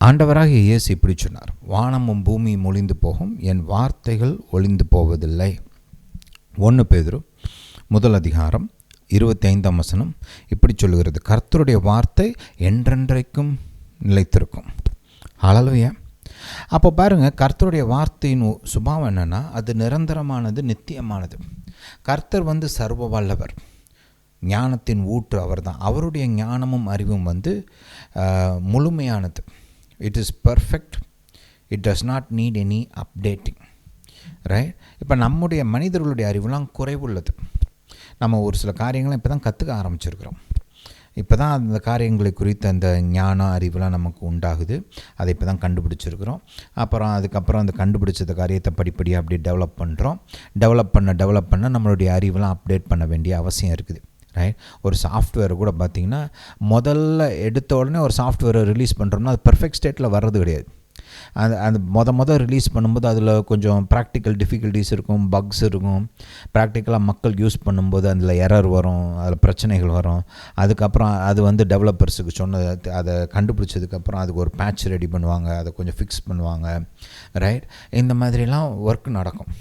ஆண்டவராகிய இயேசு இப்படி சொன்னார், வானமும் பூமியும் ஒளிந்து போகும், என் வார்த்தைகள் ஒளிந்து போவதில்லை. 1 பேதுரு 1:25 இப்படி சொல்லுகிறது, கர்த்தருடைய வார்த்தை என்றென்றைக்கும் நிலைத்திருக்கும். ஹல்லேலூயா. அப்போ பாருங்கள், கர்த்தருடைய வார்த்தையின் சுபாவம் என்னென்னா, அது நிரந்தரமானது, நித்தியமானது. கர்த்தர் சர்வ வல்லவர், ஞானத்தின் ஊற்று அவர் தான். அவருடைய ஞானமும் அறிவும் முழுமையானது. It is perfect. It does not need any updating. Right? இப்போ நம்முடைய மனிதர்களுடைய அறிவுலாம் குறைவுள்ளது. நம்ம ஒரு சில காரியங்களை இப்போ தான் கற்றுக்க ஆரம்பிச்சிருக்கிறோம். இப்போ தான் அந்த காரியங்களை குறித்த அந்த ஞான அறிவுலாம் நமக்கு உண்டாகுது. அதை இப்போ தான் கண்டுபிடிச்சிருக்கிறோம். அதுக்கப்புறம் அந்த கண்டுபிடிச்ச காரியத்தை படிப்படியாக அப்படி டெவலப் பண்ண நம்மளுடைய அறிவெலாம் அப்டேட் பண்ண வேண்டிய அவசியம் இருக்குது. ரைட்? ஒரு சாஃப்ட்வேர் கூட பார்த்திங்கன்னா, முதல்ல எடுத்த உடனே ஒரு சாஃப்ட்வேரை ரிலீஸ் பண்ணுறோம்னா அது பெர்ஃபெக்ட் ஸ்டேட்டில் வர்றது கிடையாது. அந்த ரிலீஸ் பண்ணும்போது அதில் கொஞ்சம் ப்ராக்டிக்கல் டிஃபிகல்ட்டிஸ் இருக்கும், பக்ஸ் இருக்கும். ப்ராக்டிக்கலாக மக்கள் யூஸ் பண்ணும்போது அதில் எரர் வரும், அதில் பிரச்சனைகள் வரும். அதுக்கப்புறம் அது டெவலப்பர்ஸுக்கு சொன்னது, அதை கண்டுபிடிச்சதுக்கப்புறம் அதுக்கு ஒரு பேட்ச் ரெடி பண்ணுவாங்க, அதை கொஞ்சம் ஃபிக்ஸ் பண்ணுவாங்க. ரைட்? இந்த மாதிரிலாம் ஒர்க் நடக்கும்.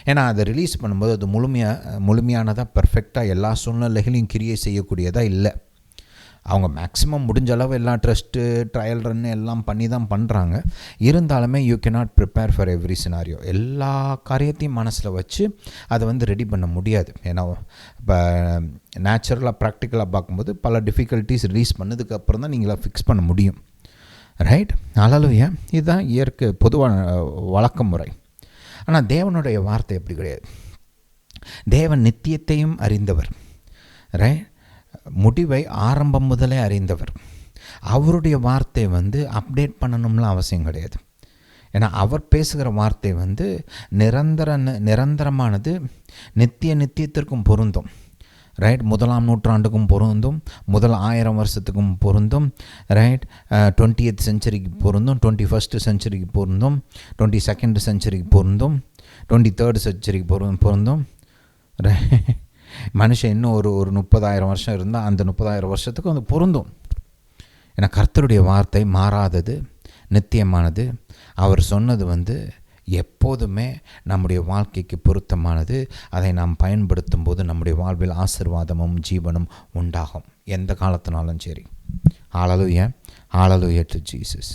ஏன்னா அதை ரிலீஸ் பண்ணும்போது அது முழுமையானதாக பெர்ஃபெக்டாக எல்லா சூழ்நிலைகளையும் கிரியை செய்யக்கூடியதாக இல்லை. அவங்க மேக்ஸிமம் முடிஞ்ச அளவு எல்லாம் ட்ரஸ்ட்டு, ட்ரையல் ரன்னு எல்லாம் பண்ணி தான் பண்ணுறாங்க. இருந்தாலுமே you cannot prepare for every scenario. எல்லா காரியத்தையும் மனசில் வச்சு அதை ரெடி பண்ண முடியாது. ஏன்னா இப்போ நேச்சுரலாக ப்ராக்டிக்கலாக பார்க்கும்போது பல டிஃபிகல்ட்டிஸ் ரிலீஸ் பண்ணதுக்கப்புறம் தான் நீங்களாக ஃபிக்ஸ் பண்ண முடியும். ரைட்? ஹல்லேலூயா. இதுதான் இயற்கை பொதுவான வழக்க முறை. ஆனால் தேவனுடைய வார்த்தை எப்படி கிடையாது. தேவன் நித்தியத்தையும் அறிந்தவர். ரைட்? முடிவை ஆரம்பம் முதலே அறிந்தவர். அவருடைய வார்த்தை அப்டேட் பண்ணணும்லாம் அவசியம் கிடையாது. ஏன்னா அவர் பேசுகிற வார்த்தை நிரந்தரமானது, நித்தியத்திற்கும் பொருந்தும். ரைட்? 1ஆம் நூற்றாண்டுக்கும் பொருந்தும், முதல் 1000 வருஷத்துக்கும் பொருந்தும். ரைட்? 20th செஞ்சுரிக்கு பொருந்தும், 21st செஞ்சுரிக்கு பொருந்தும், 22nd செஞ்சுரிக்கு பொருந்தும், 23rd செஞ்சுரிக்கு பொருந்தும். மனுஷன் இன்னும் ஒரு 30,000 வருஷம் இருந்தால் அந்த 30,000 வருஷத்துக்கும் பொருந்தும். ஏன்னா கர்த்தருடைய வார்த்தை மாறாதது, நித்தியமானது. அவர் சொன்னது எப்போதுமே நம்முடைய வாழ்க்கைக்கு பொருத்தமானது. அதை நாம் பயன்படுத்தும் போது நம்முடைய வாழ்வில் ஆசீர்வாதமும் ஜீவனும் உண்டாகும், எந்த காலத்தினாலும் சரி. ஹல்லேலூயா. Hallelujah to Jesus.